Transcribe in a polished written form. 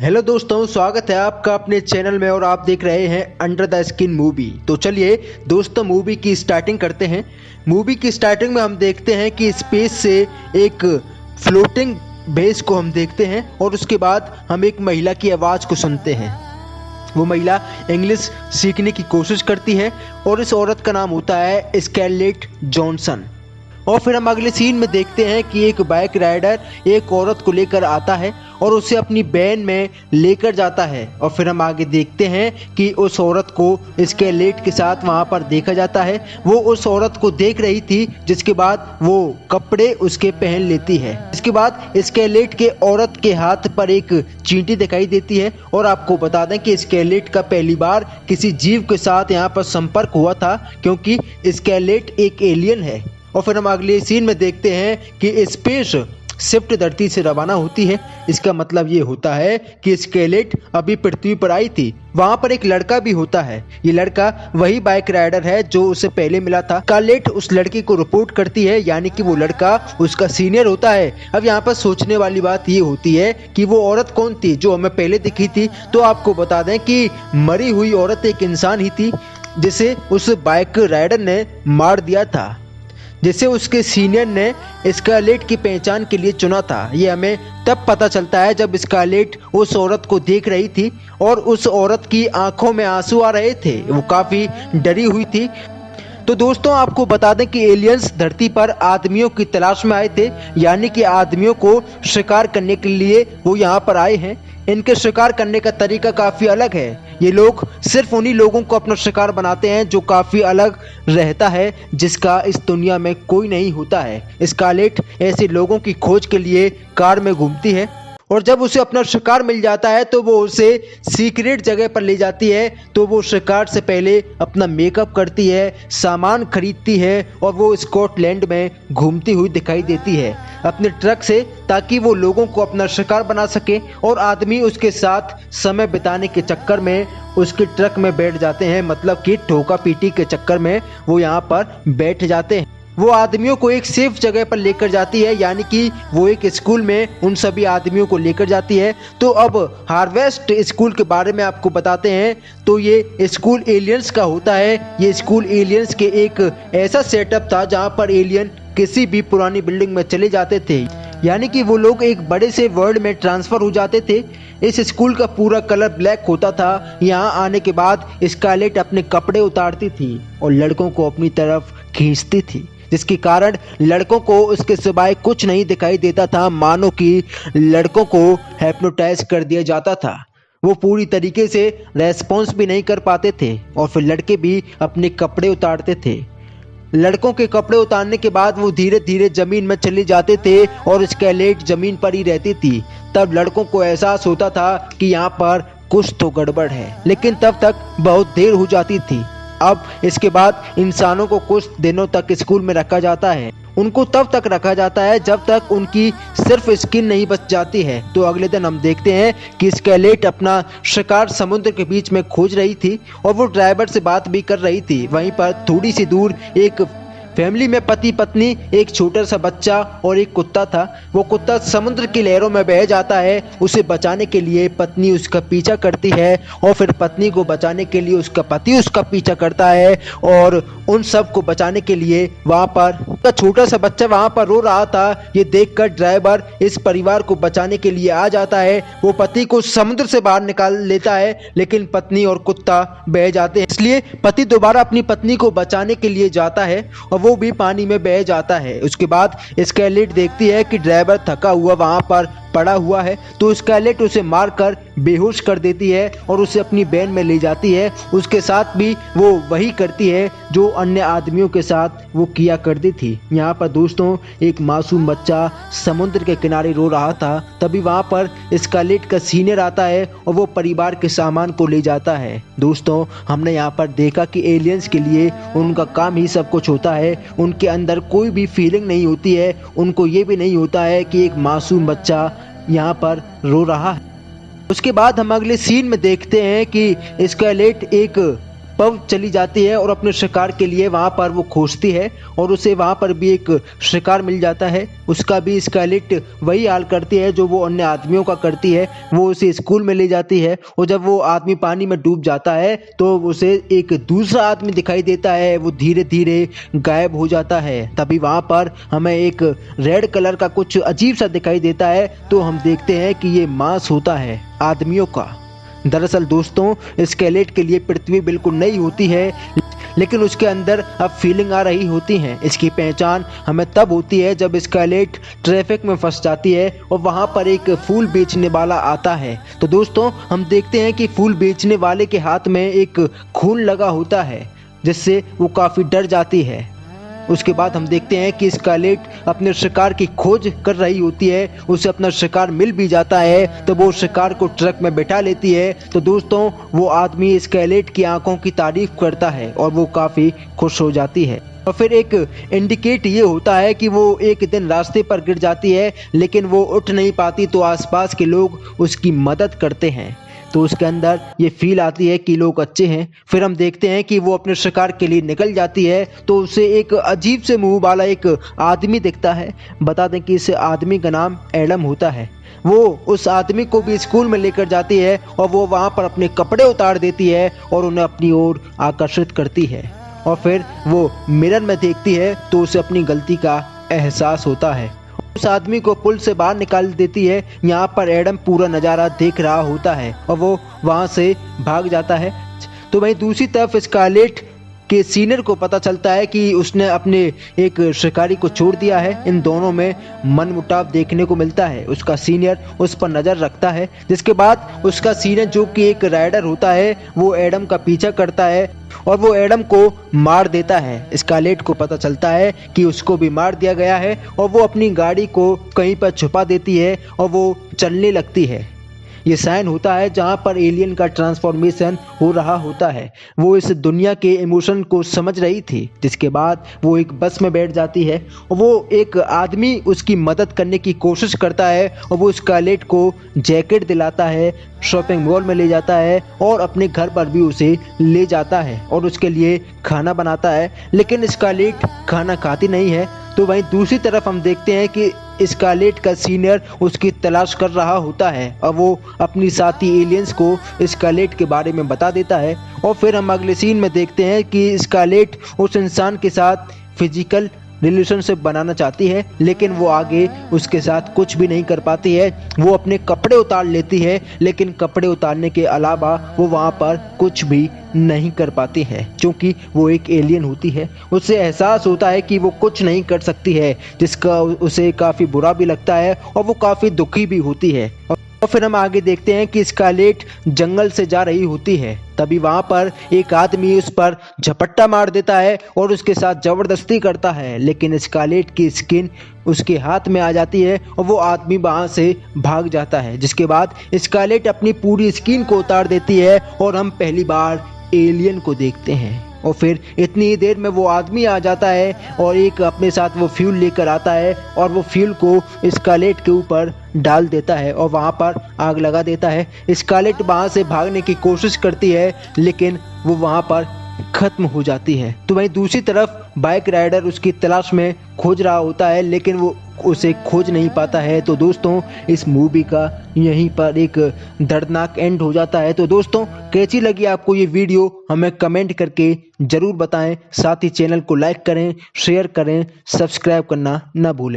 Hello दोस्तों, स्वागत है आपका अपने चैनल में और आप देख रहे हैं अंडर द स्किन मूवी। तो चलिए दोस्तों मूवी की स्टार्टिंग करते हैं। मूवी की स्टार्टिंग में हम देखते हैं कि स्पेस से एक फ्लोटिंग बेस को हम देखते हैं और उसके बाद हम एक महिला की आवाज़ को सुनते हैं। वो महिला इंग्लिश सीखने की कोशिश करती है और इस औरत का नाम होता है स्कारलेट जॉनसन। और फिर हम अगले सीन में देखते हैं कि एक बाइक राइडर एक औरत को लेकर आता है और उसे अपनी वैन में लेकर जाता है। और फिर हम आगे देखते हैं कि उस औरत को स्कारलेट के साथ वहां पर देखा जाता है। वो उस औरत को देख रही थी, जिसके बाद वो कपड़े उसके पहन लेती है। इसके बाद स्कारलेट के औरत के हाथ पर एक चींटी दिखाई देती है। और आपको बता दें कि स्कारलेट का पहली बार किसी जीव के साथ यहाँ पर संपर्क हुआ था, क्योंकि स्कारलेट एक एलियन है। और फिर हम अगले सीन में देखते हैं कि स्पेस शिफ्ट धरती से रवाना होती है। इसका मतलब ये होता है कि स्कारलेट अभी पृथ्वी पर आई थी। वहां पर एक लड़का भी होता है। ये लड़का वही बाइक राइडर है जो उसे पहले मिला था। स्कारलेट उस लड़की को रिपोर्ट करती है, यानी कि वो लड़का उसका सीनियर होता है। अब यहाँ पर सोचने वाली बात ये होती है कि वो औरत कौन थी जो हमें पहले दिखी थी। तो आपको बता दें कि मरी हुई औरत एक इंसान ही थी, जिसे उस बाइक राइडर ने मार दिया था, जिसे उसके सीनियर ने स्कारलेट की पहचान के लिए चुना था। ये हमें तब पता चलता है जब स्कारलेट उस औरत को देख रही थी और उस औरत की आंखों में आंसू आ रहे थे। वो काफ़ी डरी हुई थी। तो दोस्तों आपको बता दें कि एलियंस धरती पर आदमियों की तलाश में आए थे, यानी कि आदमियों को शिकार करने के लिए वो यहाँ पर आए हैं। इनके शिकार करने का तरीका काफ़ी अलग है। ये लोग सिर्फ उन्हीं लोगों को अपना शिकार बनाते हैं जो काफ़ी अलग रहता है, जिसका इस दुनिया में कोई नहीं होता है। स्कारलेट ऐसे लोगों की खोज के लिए कार में घूमती है और जब उसे अपना शिकार मिल जाता है तो वो उसे सीक्रेट जगह पर ले जाती है। तो वो शिकार से पहले अपना मेकअप करती है, सामान खरीदती है और वो स्कॉटलैंड में घूमती हुई दिखाई देती है अपने ट्रक से, ताकि वो लोगों को अपना शिकार बना सके। और आदमी उसके साथ समय बिताने के चक्कर में उसके ट्रक में बैठ जाते हैं, मतलब कि ठोका पीटी के चक्कर में वो यहाँ पर बैठ जाते हैं। वो आदमियों को एक सेफ जगह पर लेकर जाती है, यानी कि वो एक स्कूल में उन सभी आदमियों को लेकर जाती है। तो अब हार्वेस्ट स्कूल के बारे में आपको बताते हैं। तो ये स्कूल एलियंस का होता है। ये स्कूल एलियंस के एक ऐसा सेटअप था जहाँ पर एलियन किसी भी पुरानी बिल्डिंग में चले जाते थे, यानी कि वो लोग एक बड़े से वर्ल्ड में ट्रांसफ़र हो जाते थे। इस स्कूल का पूरा कलर ब्लैक होता था। यहाँ आने के बाद स्कारलेट अपने कपड़े उतारती थी और लड़कों को अपनी तरफ खींचती थी, जिसके कारण लड़कों को उसके सिवाय कुछ नहीं दिखाई देता था, मानो कि लड़कों को हिप्नोटाइज कर दिया जाता था। वो पूरी तरीके से रेस्पॉन्स भी नहीं कर पाते थे और फिर लड़के भी अपने कपड़े उतारते थे। लड़कों के कपड़े उतारने के बाद वो धीरे धीरे जमीन में चले जाते थे और स्कारलेट जमीन पर ही रहती थी। तब लड़कों को एहसास होता था कि यहाँ पर कुछ तो गड़बड़ है, लेकिन तब तक बहुत देर हो जाती थी। अब इसके बाद इंसानों को कुछ दिनों तक स्कूल में रखा जाता है। उनको तब तक रखा जाता है जब तक उनकी सिर्फ स्किन नहीं बच जाती है। तो अगले दिन हम देखते हैं कि स्कारलेट अपना शिकार समुद्र के बीच में खोज रही थी और वो ड्राइवर से बात भी कर रही थी। वहीं पर थोड़ी सी दूर एक फैमिली में पति पत्नी, एक छोटा सा बच्चा और एक कुत्ता था। वो कुत्ता समुद्र की लहरों में बह जाता है। उसे बचाने के लिए पत्नी उसका पीछा करती है और फिर पत्नी को बचाने के लिए उसका पति उसका पीछा करता है। और उन सब को बचाने के लिए वहाँ पर छोटा सा बच्चा वहाँ पर रो रहा था। ये देखकर ड्राइवर इस परिवार को बचाने के लिए आ जाता है। वो पति को समुद्र से बाहर निकाल लेता है, लेकिन पत्नी और कुत्ता बह जाते हैं। इसलिए पति दोबारा अपनी पत्नी को बचाने के लिए जाता है और वो भी पानी में बह जाता है। उसके बाद स्कारलेट देखती है कि ड्राइवर थका हुआ वहां पर पड़ा हुआ है। तो स्कारलेट उसे मारकर बेहोश कर देती है और उसे अपनी वैन में ले जाती है। उसके साथ भी वो वही करती है जो अन्य आदमियों के साथ वो किया करती थी। यहाँ पर दोस्तों एक मासूम बच्चा समुद्र के किनारे रो रहा था। तभी वहाँ पर स्कारलेट का सीनियर आता है और वो परिवार के सामान को ले जाता है। दोस्तों हमने यहाँ पर देखा कि एलियंस के लिए उनका काम ही सब कुछ होता है। उनके अंदर कोई भी फीलिंग नहीं होती है। उनको ये भी नहीं होता है कि एक मासूम बच्चा यहाँ पर रो रहा है। उसके बाद हम अगले सीन में देखते हैं कि स्कारलेट एक पव चली जाती है और अपने शिकार के लिए वहाँ पर वो खोजती है और उसे वहाँ पर भी एक शिकार मिल जाता है। उसका भी स्कारलेट वही हाल करती है जो वो अन्य आदमियों का करती है। वो उसे स्कूल में ले जाती है और जब वो आदमी पानी में डूब जाता है तो उसे एक दूसरा आदमी दिखाई देता है। वो धीरे धीरे गायब हो जाता है। तभी वहाँ पर हमें एक रेड कलर का कुछ अजीब सा दिखाई देता है तो हम देखते हैं कि ये मांस होता है आदमियों का। दरअसल दोस्तों स्केलेट के लिए पृथ्वी बिल्कुल नई होती है, लेकिन उसके अंदर अब फीलिंग आ रही होती हैं। इसकी पहचान हमें तब होती है जब स्केलेट ट्रैफिक में फंस जाती है और वहाँ पर एक फूल बेचने वाला आता है। तो दोस्तों हम देखते हैं कि फूल बेचने वाले के हाथ में एक खून लगा होता है जिससे वो काफ़ी डर जाती है। उसके बाद हम देखते हैं कि स्कारलेट अपने शिकार की खोज कर रही होती है। उसे अपना शिकार मिल भी जाता है तो वो शिकार को ट्रक में बैठा लेती है। तो दोस्तों वो आदमी स्कारलेट की आंखों की तारीफ करता है और वो काफ़ी खुश हो जाती है। और फिर एक इंडिकेट ये होता है कि वो एक दिन रास्ते पर गिर जाती है लेकिन वो उठ नहीं पाती तो आसपास के लोग उसकी मदद करते हैं। तो उसके अंदर ये फील आती है कि लोग अच्छे हैं। फिर हम देखते हैं कि वो अपने शिकार के लिए निकल जाती है तो उसे एक अजीब से मुंह वाला एक आदमी दिखता है। बता दें कि इस आदमी का नाम एडम होता है। वो उस आदमी को भी स्कूल में लेकर जाती है और वो वहाँ पर अपने कपड़े उतार देती है और उन्हें अपनी ओर आकर्षित करती है। और फिर वो मिरर में देखती है तो उसे अपनी गलती का एहसास होता है। उस आदमी को पुल से बाहर निकाल देती है। यहाँ पर एडम पूरा नज़ारा देख रहा होता है और वो वहाँ से भाग जाता है। तो वहीं दूसरी तरफ स्कारलेट के सीनियर को पता चलता है कि उसने अपने एक शिकारी को छोड़ दिया है। इन दोनों में मनमुटाव देखने को मिलता है। उसका सीनियर उस पर नज़र रखता है जिसके बाद उसका सीनियर जो कि एक राइडर होता है वो एडम का पीछा करता है और वो एडम को मार देता है। स्कारलेट को पता चलता है कि उसको भी मार दिया गया है और वो अपनी गाड़ी को कहीं पर छुपा देती है और वो चलने लगती है। ये साइन होता है जहाँ पर एलियन का ट्रांसफॉर्मेशन हो रहा होता है। वो इस दुनिया के इमोशन को समझ रही थी। जिसके बाद वो एक बस में बैठ जाती है और वो एक आदमी उसकी मदद करने की कोशिश करता है और वो स्कारलेट को जैकेट दिलाता है, शॉपिंग मॉल में ले जाता है और अपने घर पर भी उसे ले जाता है और उसके लिए खाना बनाता है। लेकिन स्कारलेट खाना खाती नहीं है। तो वहीं दूसरी तरफ हम देखते हैं कि स्कारलेट का सीनियर उसकी तलाश कर रहा होता है और वो अपनी साथी एलियंस को स्कारलेट के बारे में बता देता है। और फिर हम अगले सीन में देखते हैं कि स्कारलेट उस इंसान के साथ फिजिकल रिलेशनशिप बनाना चाहती है लेकिन वो आगे उसके साथ कुछ भी नहीं कर पाती है। वो अपने कपड़े उतार लेती है लेकिन कपड़े उतारने के अलावा वो वहाँ पर कुछ भी नहीं कर पाती है क्योंकि वो एक एलियन होती है। उसे एहसास होता है कि वो कुछ नहीं कर सकती है जिसका उसे काफ़ी बुरा भी लगता है और वो काफ़ी दुखी भी होती है। और फिर हम आगे देखते हैं कि स्कारलेट जंगल से जा रही होती है। तभी वहाँ पर एक आदमी उस पर झपट्टा मार देता है और उसके साथ ज़बरदस्ती करता है लेकिन स्कारलेट की स्किन उसके हाथ में आ जाती है और वो आदमी वहाँ से भाग जाता है। जिसके बाद स्कारलेट अपनी पूरी स्किन को उतार देती है और हम पहली बार एलियन को देखते हैं। और फिर इतनी ही देर में वो आदमी आ जाता है और एक अपने साथ वो फ्यूल लेकर आता है और वो फ्यूल को स्कारलेट के ऊपर डाल देता है और वहाँ पर आग लगा देता है। स्कारलेट वहाँ से भागने की कोशिश करती है लेकिन वो वहाँ पर खत्म हो जाती है। तो वहीं दूसरी तरफ बाइक राइडर उसकी तलाश में खोज रहा होता है लेकिन वो उसे खोज नहीं पाता है। तो दोस्तों इस मूवी का यहीं पर एक दर्दनाक एंड हो जाता है। तो दोस्तों कैसी लगी आपको ये वीडियो हमें कमेंट करके ज़रूर बताएं। साथ ही चैनल को लाइक करें, शेयर करें, सब्सक्राइब करना ना भूलें।